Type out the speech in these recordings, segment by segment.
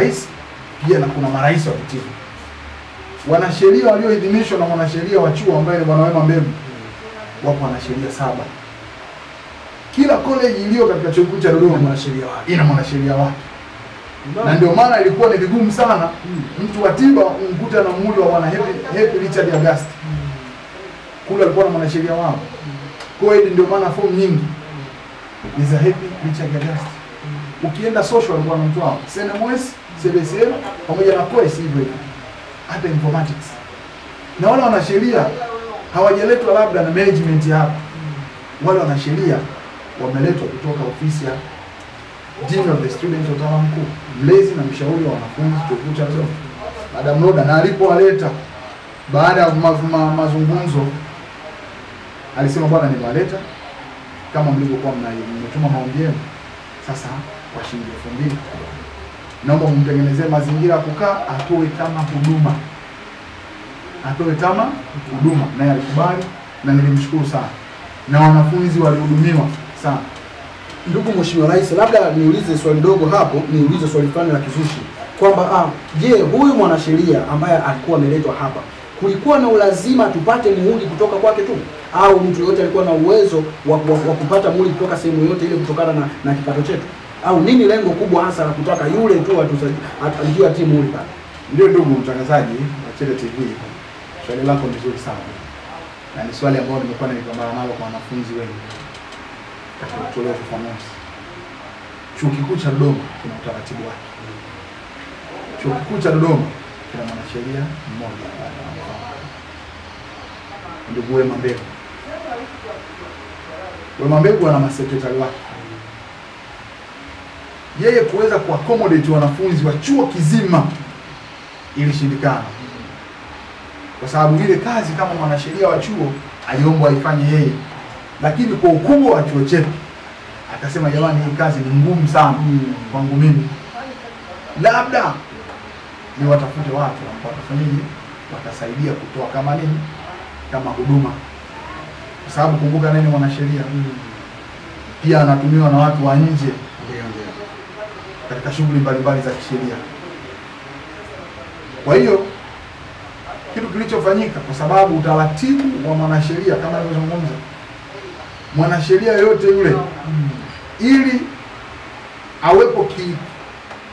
rais pia na kuna marais wa vitivo. Wanasheria walioidhinishwa na mwanasheria wa chuo ambaye ni Bwana Wema Mbegu, wapo wanasheria 7. Kila college iliyo katika chuo kikuu cha Dodoma ina mwanasheria wake. Na ndio maana ilikuwa ni vigumu sana mtu wa tiba umkute na muhuri wa Bwana Happy Richard August. Kule alikuwa na mwanasheria wao. Kwa hiyo ndio maana fomu nyingi ni za Happy Richard August. Ukienda social alikuwa na mtu wao, CNMS, CBCM pamoja na course hivyo. Hata informatics. Na wale wanasheria hawajaletwa labda na management hapa. Wale wanasheria wameletwa kutoka ofisi ya Dean of the Student wa Utawala Mkuu, mlezi na mshauri wa wanafunzi chuo kikuu cha Dodoma, Madam Roda. Na alipowaleta baada ya mazungumzo alisema, bwana nimewaleta kama mlivyokuwa mmetuma maombi yenu, sasa kwa shilingi 2000 naomba mtengenezee mazingira ya kukaa, atoe kama huduma. Naye alikubali na nilimshukuru sana. Na wanafunzi walihudumiwa sana. Ndugu Mheshimiwa Rais, labda niulize swali dogo hapo, niulize swali fulani la kizushi kwamba je, huyu mwanasheria ambaye alikuwa ameletwa hapa, kulikuwa na ulazima tupate muhuri kutoka kwake tu, au mtu yote alikuwa na uwezo wa kupata muhuri kutoka sehemu yote ile kutokana na kipato chetu, au nini lengo kubwa hasa la kutaka yule tu atajua ati muhuri pale? Ndio ndugu mtangazaji wa Chede TV, swali lako ni zuri sana. Na ni swali ambalo nimekuwa nikipambana nalo kwa wanafunzi wengi katika kutolea ufafanuzi. Chuo kikuu cha Dodoma kina utaratibu wake. Chuo kikuu cha Dodoma kina mwanasheria mmoja, ndugu Wema Mbegu. Wema Mbegu ana masekretari wake. Yeye kuweza kuaccommodate wanafunzi wa chuo kizima ilishindikana. Kwa sababu ile kazi kama mwanasheria wa chuo aliombwa aifanye yeye. Lakini kwa ukubwa wa chuo chetu akasema, jamani, hii kazi ni ngumu sana kwangu mimi. Labda ni watafute watu ambao watafanyaje, watasaidia kutoa kama nini, kama huduma. Kwa sababu kumbuka nini, mwanasheria pia anatumiwa na watu wa nje katika shughuli mbalimbali za kisheria. Kwa hiyo kitu kilichofanyika, kwa sababu utaratibu wa mwanasheria kama nilivyozungumza, mwanasheria yote yule ili awepo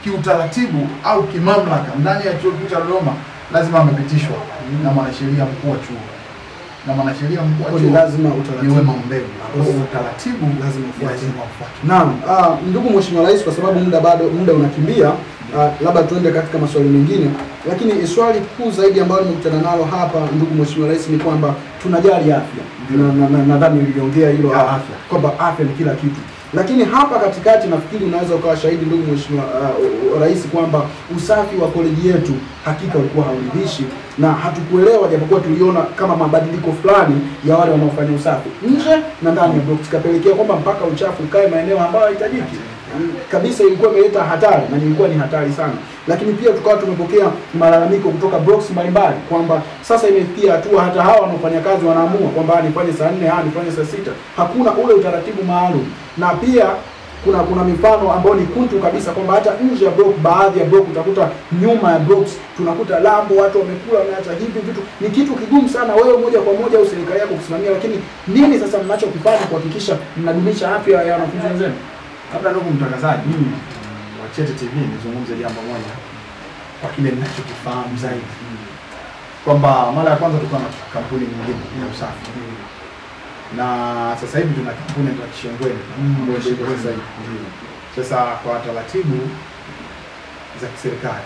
kiutaratibu au kimamlaka ndani ya chuo kikuu cha Dodoma, lazima amepitishwa na mwanasheria mkuu wa chuo. Na mwanasheria mkuu wa chuo lazima ni Wema Mbegu. Utaratibu lazima ufuate. Naam, ndugu Mheshimiwa Rais, kwa sababu muda unakimbia, labda tuende katika maswali mengine, lakini swali kuu zaidi ambalo nimekutana nalo hapa, ndugu Mheshimiwa Rais, ni kwamba tunajali afya. Nadhani niliongea hilo afya, kwamba afya ni kila kitu. Lakini hapa katikati nafikiri unaweza ukawa shahidi, ndugu Mheshimiwa Rais, kwamba usafi wa koleji yetu hakika ulikuwa hauridhishi, na hatukuelewa, japokuwa tuliona kama mabadiliko fulani ya wale wanaofanya usafi nje na ndani ya blocks, kapelekea kwamba mpaka uchafu ukae maeneo ambayo hayahitajiki kabisa. Ilikuwa imeleta hatari na ilikuwa ni hatari sana. Lakini pia tukawa tumepokea malalamiko kutoka blocks mbalimbali kwamba sasa imefikia hatua hata hawa wanaofanya kazi wanaamua kwamba nifanye saa 4, nifanye saa 6. Hakuna ule utaratibu maalum. Na pia kuna mifano ambayo ni kuntu kabisa kwamba hata nje ya block, baadhi ya block utakuta nyuma ya blocks tunakuta lambo, watu wamekula, wameacha hivi vitu. Ni kitu kigumu sana wewe moja kwa moja au serikali yako kusimamia, lakini nini sasa mnachokifanya kuhakikisha mnadumisha afya ya wanafunzi wenzenu? Kabla ndugu mtangazaji wa Chede TV nizungumze jambo moja kwa kile ninachokifahamu zaidi. Kwamba mara ya kwanza tulikuwa na kampuni nyingine ya usafi. Na sasa hivi tuna kampuni ya Kishongweni zaidi. Sasa kwa taratibu za kiserikali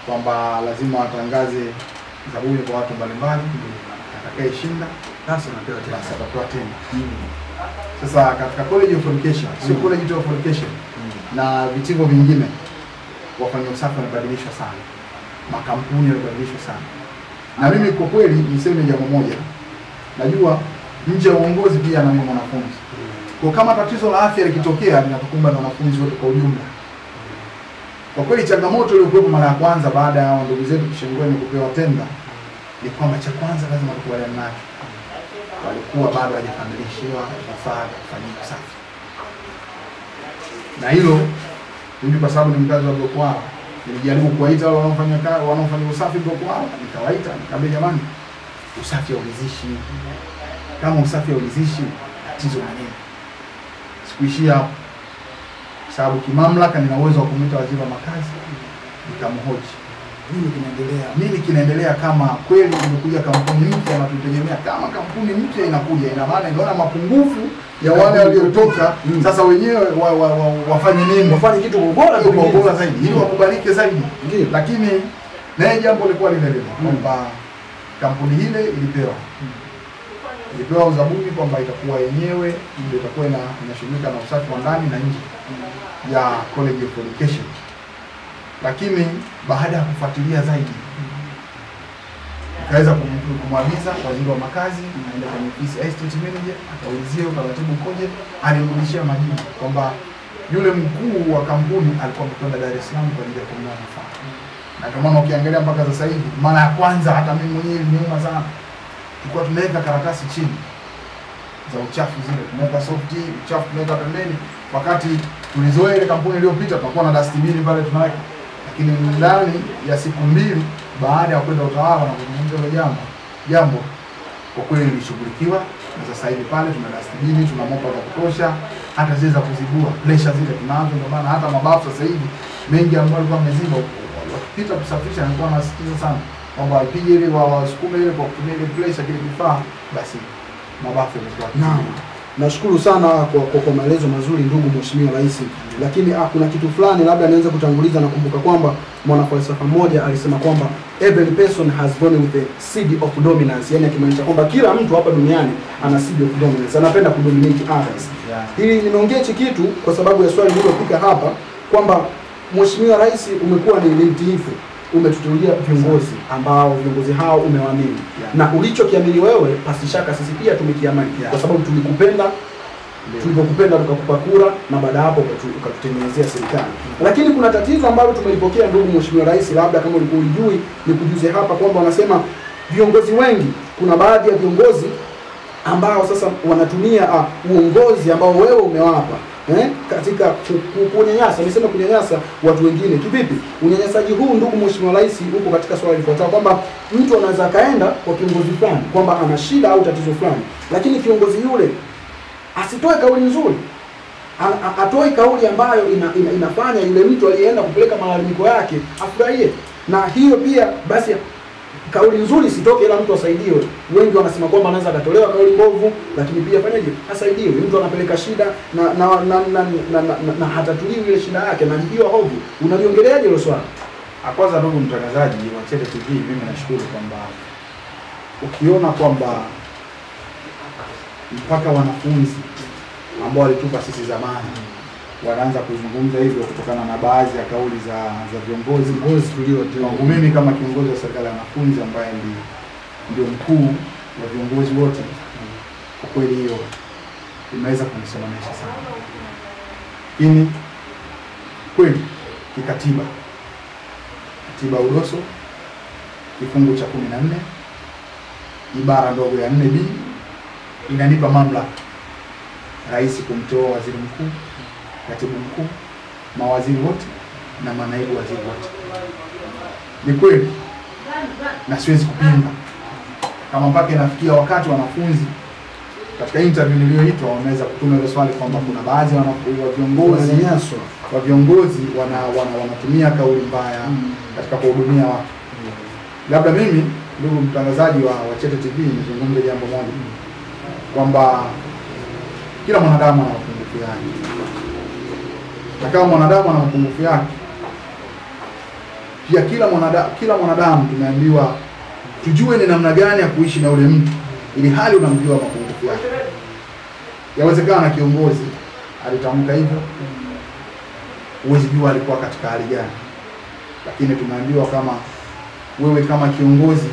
kwamba lazima watangaze zabuni kwa watu mbalimbali, atakayeshinda sasa atapewa tena. Sasa katika College of Education, sio College of Education na vitivo vingine, wafanya usafi wanabadilishwa sana. Makampuni yanabadilishwa sana. Na mimi kwa kweli niseme jambo moja. Najua nje ya uongozi pia na mimi mwanafunzi. Kwa kama tatizo la afya likitokea linatukumba na wanafunzi wote kwa ujumla. Kwa kweli changamoto iliyokuwepo mara ya kwanza baada ya ndugu zetu Kishongweni kupewa tenda ni kwamba cha kwanza lazima tukubaliane nacho. Walikuwa bado hawajakamilishiwa vifaa vya kufanyia usafi. Na hilo Mimi kwa sababu ni mkazi wa Blokwara, nilijaribu kuwaita wale wanaofanya usafi Blokwara, nikawaita nikamwambia jamani, usafi hauridhishi. Kama usafi hauridhishi, tatizo na nini? Sikuishia hapo. Sababu kimamlaka nina uwezo wa kumwita waziri wa makazi, nikamhoji. Nini kinaendelea kama kweli imekuja kampuni mpya na tutegemea kama kampuni mpya inakuja, ina maana inaona mapungufu ya wale waliotoka, sasa wenyewe wafanye nini? Wafanye kitu bora zaidi ili wakubalike zaidi. Lakini naye jambo lilikuwa lile lile kwamba kampuni ile ilipewa uzabuni kwamba itakuwa yenyewe ndio itakuwa inashughulika na usafi wa ndani na nje ya College of Education. Lakini baada ya kufuatilia zaidi nikaweza kumwagiza waziri wa makazi aende kwenye ofisi ya estate manager akaulizia utaratibu ukoje. Alimrudishia majibu kwamba yule mkuu wa kampuni alikuwa amekwenda Dar es Salaam kwa ajili ya kununua vifaa. Na kama ukiangalia mpaka sasa hivi, mara ya kwanza hata mimi mwenyewe nimeuma sana, tulikuwa tunaweka karatasi chini za uchafu zile, tunaweka soft uchafu tunaweka pembeni, wakati tulizoea ile kampuni iliyopita tunakuwa na dustbin pale tunaweka. Lakini ndani ya siku 2 baada ya kwenda utawala na kuzungumza ile jambo kwa kweli lilishughulikiwa, na sasa hivi pale tuna dustbin, tuna mopa za kutosha, hata zile za kuzibua pressure zile tunazo. Ndio maana hata mabafu sasa hivi mengi ambayo alikuwa ameziba wakipita kusafisha, nilikuwa nasikiza sana kwamba apige ile wasukume ile kwa kutumia ile pressure kile kifaa, basi mabafu yamekuwa. Naam. Nashukuru sana kwa maelezo mazuri ndugu Mheshimiwa Rais. Lakini kuna kitu fulani labda nianze kutanguliza. Nakumbuka kwamba mwanafalsafa mmoja alisema kwamba every person has born with a seed of dominance, yani akimaanisha kwamba kila mtu hapa duniani ana seed of dominance, anapenda kudominate others. Hili nimeongea hichi kitu kwa sababu ya swali lililofika hapa kwamba Mheshimiwa Rais umekuwa ni mtiifu, umetutulia viongozi ambao viongozi hao umewaamini, na ulichokiamini wewe pasi shaka sisi pia tumekiamini, kwa sababu tulikupenda, tulipokupenda tukakupa kura, na baada hapo ukatutengenezea serikali. Lakini kuna tatizo ambalo tumelipokea ndugu Mheshimiwa Rais, labda kama ulikuwa unijui nikujuze hapa kwamba wanasema viongozi wengi, kuna baadhi ya viongozi ambao sasa wanatumia uongozi ambao wewe umewapa katika kunyanyasa. Niseme kunyanyasa watu wengine kivipi? Unyanyasaji huu ndugu Mheshimiwa Rais uko katika swala lifuatalo kwamba mtu anaweza kaenda kwa kiongozi fulani kwamba ana shida au tatizo fulani, lakini kiongozi yule asitoe kauli nzuri, atoe kauli ambayo inafanya yule mtu aliyeenda kupeleka malalamiko yake afurahie. Na hiyo pia basi kauli nzuri sitoke ila mtu asaidiwe. Wengi wanasema kwamba anaweza akatolewa kauli mbovu, lakini pia fanyaje? Asaidiwe. Mtu anapeleka shida na hatatuliwi ile shida yake na ndio hovu. Unaliongeleaje hilo swala? Kwanza ndugu mtangazaji wa Chete TV, mimi nashukuru kwamba ukiona kwamba mpaka wanafunzi ambao walitupa sisi zamani wanaanza kuzungumza hivyo kutokana na baadhi ya kauli za viongozi tulio mimi kama kiongozi wa serikali ya wanafunzi ambaye ndio mkuu wa viongozi wote, kwa kweli hiyo imeweza kunisomanisha sana. Lakini kweli kikatiba, katiba udoso kifungu cha 14 ibara ndogo ya 4B inanipa mamlaka rais kumtoa waziri mkuu, katibu mkuu, mawaziri wote na manaibu waziri wote. Ni kweli na siwezi kupinga, kama mpaka inafikia wakati wanafunzi katika interview niliyoitwa wameweza kutuma ile swali kwamba kuna baadhi ya viongozi wanatumia kauli mbaya katika kuhudumia watu. Labda mimi ndugu mtangazaji wa Chete TV nizungumze jambo moja kwamba kila mwanadamu ana mapungufu yake, na kama mwanadamu ana mapungufu yake pia kila mwanadamu tumeambiwa tujue ni namna gani ya kuishi na ule mtu ili hali unamjua mapungufu yake. Yawezekana kiongozi alitamka hivyo, huwezi jua alikuwa katika hali gani, lakini tumeambiwa kama wewe kama kiongozi,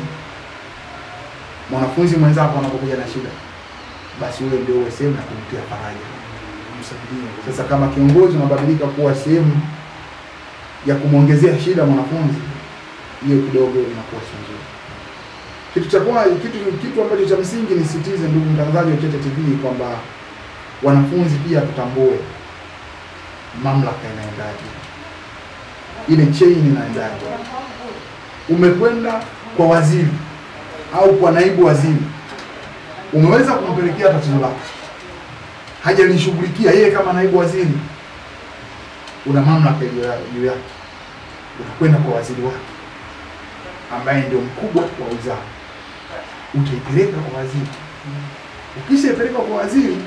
mwanafunzi mwenzako anapokuja na shida, basi wewe ndio uwe sehemu ya kumtia faraja, kumsaidia. Sasa kama kiongozi unabadilika kuwa sehemu ya kumwongezea shida mwanafunzi, hiyo kidogo inakuwa sio nzuri. Kitu ambacho cha msingi ni sitize ndugu mtangazaji wa Chete TV kwamba wanafunzi pia tutambue mamlaka inaendaje. ile chain inaendaje. Umekwenda kwa waziri au kwa naibu waziri, umeweza kumpelekea tatizo lako, hajalishughulikia yeye kama naibu waziri, una mamlaka juu yake, unakwenda kwa waziri wake ambaye ndio mkubwa wa wizara, utaipeleka kwa waziri. Ukishaipeleka kwa waziri,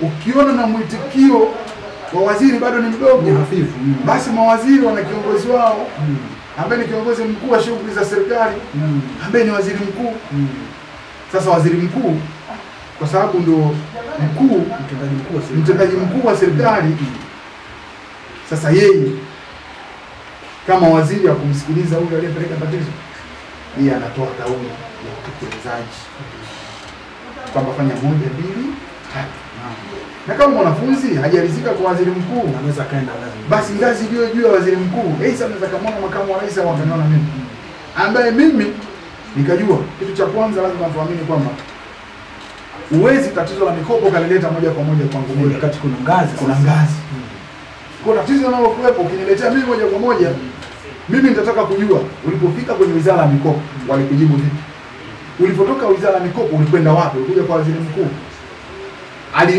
ukiona na mwitikio wa waziri bado ni mdogo, ni hafifu, basi mawaziri wana kiongozi wao ambaye ni kiongozi mkuu wa shughuli za serikali, ambaye ni waziri mkuu. Sasa waziri mkuu, kwa sababu ndio mkuu, mtendaji mkuu wa serikali, sasa yeye kama waziri wa kumsikiliza huyo aliyepeleka tatizo, yeye anatoa kauli ya utekelezaji kwamba fanya 1, 2, 3. Na kama mwanafunzi hajaridhika kwa waziri mkuu, anaweza kaenda basi ngazi iliyo juu ya waziri mkuu, sasa anaweza kama makamu wa rais au akaniona mimi, ambaye mimi nikajua kitu cha kwanza lazima tuamini kwamba uwezi tatizo la mikopo kalileta moja kwa moja kwangu mimi, wakati kuna ngazi. Kwa tatizo linalokuwepo ukiniletea mimi moja kwa moja, mimi nitataka kujua ulipofika kwenye wizara ya mikopo walikujibu vipi? Ulipotoka wizara ya mikopo ulikwenda wapi? Ulikuja kwa waziri mkuu,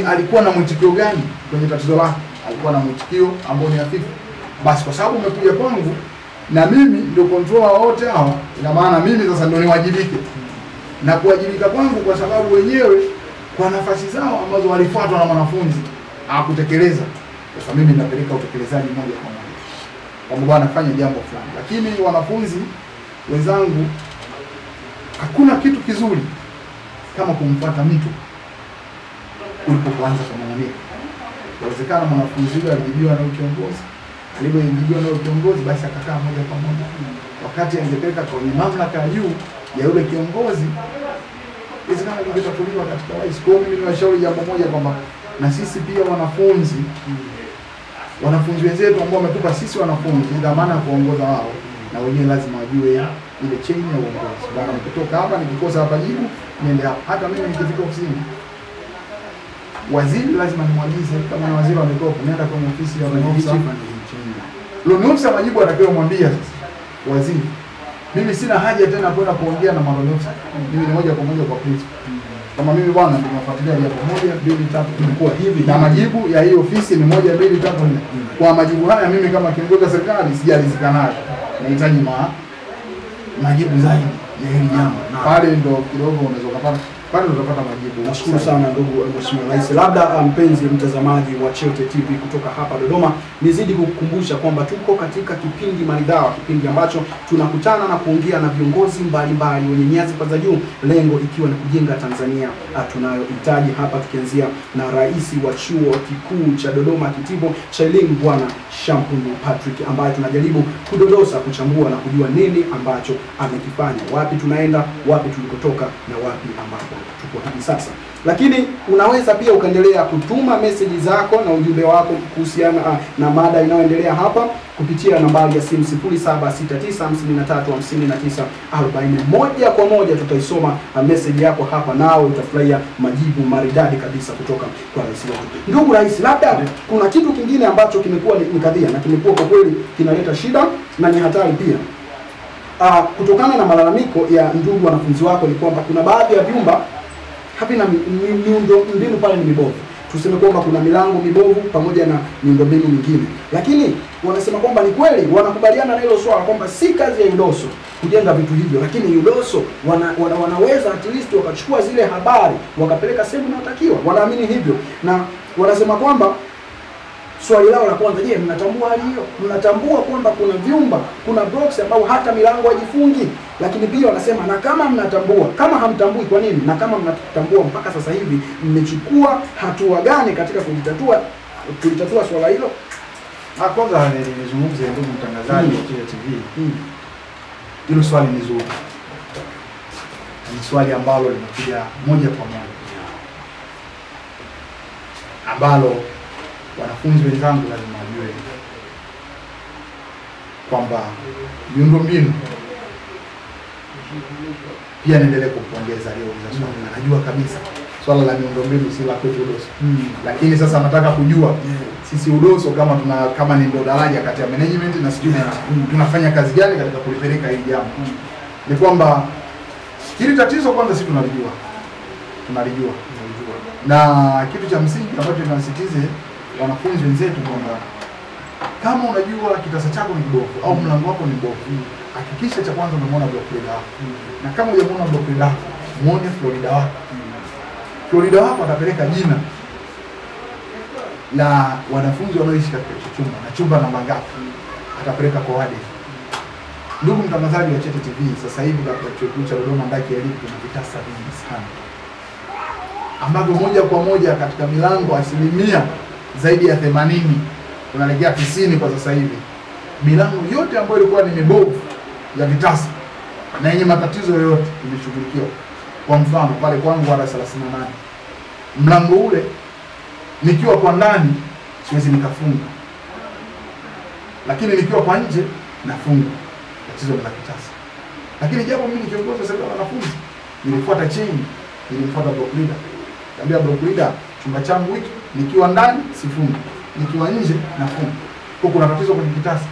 alikuwa na mwitikio gani kwenye tatizo lako? Alikuwa na mwitikio ambao ni hafifu. Basi kwa sababu umekuja kwangu na mimi ndio controller wote hawa, ina maana mimi sasa ndio niwajibike. Na kuwajibika kwangu kwa sababu wenyewe kwa nafasi zao ambazo walifuatwa na wanafunzi hawakutekeleza. Sasa mimi ninapeleka utekelezaji moja kwa moja, kwamba bwana fanya jambo fulani. Lakini wanafunzi wenzangu, hakuna kitu kizuri kama kumfuata mtu ulipoanza kumwamini. Inawezekana mwanafunzi yule alijibiwa na kiongozi, alipojibiwa na kiongozi basi akakaa moja kwa moja, wakati angepeleka kwenye mamlaka ya juu ya yule kiongozi, inawezekana kingetatuliwa katika rais. Kwa hiyo mimi niwashauri jambo moja kwamba na sisi pia wanafunzi wenzetu ambao wametupa sisi wanafunzi dhamana ya kuongoza wao, na wenyewe lazima wajue ile chain ya uongozi. Bwana, nikitoka hapa nikikosa hapa jibu niende hapa. Hata mimi nikifika ofisini, waziri lazima nimwagize, kama na waziri wa mikopo, nenda kwenye ofisi ya loan officer, majibu atakayomwambia sasa waziri, mimi sina haja tena kwenda kuongea na loan officer, mimi ni moja kwa moja kwa principal. Kama mimi bwana tunafuatilia jambo 1, 2, 3 ilikuwa hivi, na majibu ya hiyo ofisi ni 1, 2, 3, 4. Kwa majibu haya mimi kama kiongozi wa serikali sijaridhika nayo, nahitaji majibu zaidi ya hili jambo. Pale ndo kidogo unaweza kupata, pale utapata majibu. Nashukuru sana ndugu Mheshimiwa Rais. Labda mpenzi mtazamaji wa Cheute TV kutoka hapa Dodoma, nizidi kukukumbusha kwamba tuko katika kipindi maridhawa, kipindi ambacho tunakutana na kuongea na viongozi mbalimbali wenye nyadhifa za juu, lengo ikiwa ni kujenga Tanzania tunayohitaji hapa, tukianzia na rais wa chuo kikuu cha Dodoma Kitivo cha elimu Bwana Shampundu Patrick, ambaye tunajaribu kudodosa, kuchambua na kujua nini ambacho amekifanya, wapi tunaenda, wapi tulikotoka na wapi ambapo tuko hivi sasa. Lakini unaweza pia ukaendelea kutuma message zako na ujumbe wako kuhusiana na mada inayoendelea hapa kupitia nambari ya simu 0769535940. Moja kwa moja tutaisoma message yako hapa, nao utafurahia majibu maridadi kabisa kutoka kwa rais wetu. Ndugu rais, labda kuna kitu kingine ambacho kimekuwa ni kadhia na kimekuwa kwa kweli kinaleta shida na ni hatari pia. Kutokana na malalamiko ya ndugu wanafunzi wako ni kwamba kuna baadhi ya vyumba havina miundombinu pale, ni mibovu. Tuseme kwamba kuna milango mibovu pamoja na miundombinu mingine, lakini wanasema kwamba ni kweli, wanakubaliana na hilo swala kwamba si kazi ya UDOSO kujenga vitu hivyo, lakini UDOSO wanaweza at least wakachukua zile habari wakapeleka sehemu inayotakiwa. Wanaamini hivyo, na wanasema kwamba swali lao la kwanza, je, mnatambua hali hiyo? Mnatambua kwamba kuna vyumba, kuna blocks ambao hata milango haijifungi? Lakini pia wanasema, na kama mnatambua, kama hamtambui kwa nini? Na kama mnatambua, mpaka sasa hivi mmechukua hatua gani katika kulitatua swala hilo? Kwanza nizungumze ndugu mtangazaji wa Cheute TV. Hilo swali ni zuri. Ni swali ambalo limekuja moja kwa moja, ambalo wanafunzi wenzangu lazima wajue kwamba miundombinu, pia naendelee kumpongeza leo za swali. Najua kabisa swala la miundombinu si la kwetu Udoso. Lakini sasa nataka kujua sisi Udoso kama ni ndo daraja kati ya management na student, tunafanya kazi gani katika kulipeleka hili jambo. Ni kwamba hili tatizo kwanza sisi tunalijua. Na kitu cha msingi ambacho tunasisitiza wanafunzi wenzetu kwamba kama unajua kitasa chako ni kibovu au mlango wako ni mbovu, hakikisha cha kwanza unamwona block leader wako. Na kama hujamwona block leader wako, muone Florida wako. Florida wako atapeleka jina la wanafunzi wanaoishi katika chumba na chumba namba ngapi, atapeleka kwa wadi. Ndugu mtangazaji wa Chete TV, sasa hivi katika chuo kikuu cha Dodoma ndaki ya elimu kuna vitasa vingi sana, ambavyo moja kwa moja katika milango asilimia zaidi ya 80 tunalegea 90 kwa sasa hivi. Milango yote ambayo ilikuwa ni mibovu ya vitasa na yenye matatizo yoyote imeshughulikiwa. Kwa mfano pale kwangu wala 38, mlango ule nikiwa kwa ndani siwezi nikafunga, lakini nikiwa kwa nje nafunga. Tatizo la kitasa. Lakini japo mimi ni kiongozi wa sekta ya wanafunzi, nilifuata chain, nilifuata block leader. Niambia block leader, chumba changu hiki nikiwa ndani sifungi, nikiwa nje nafunga. Kwa kuna tatizo kwenye kitasa.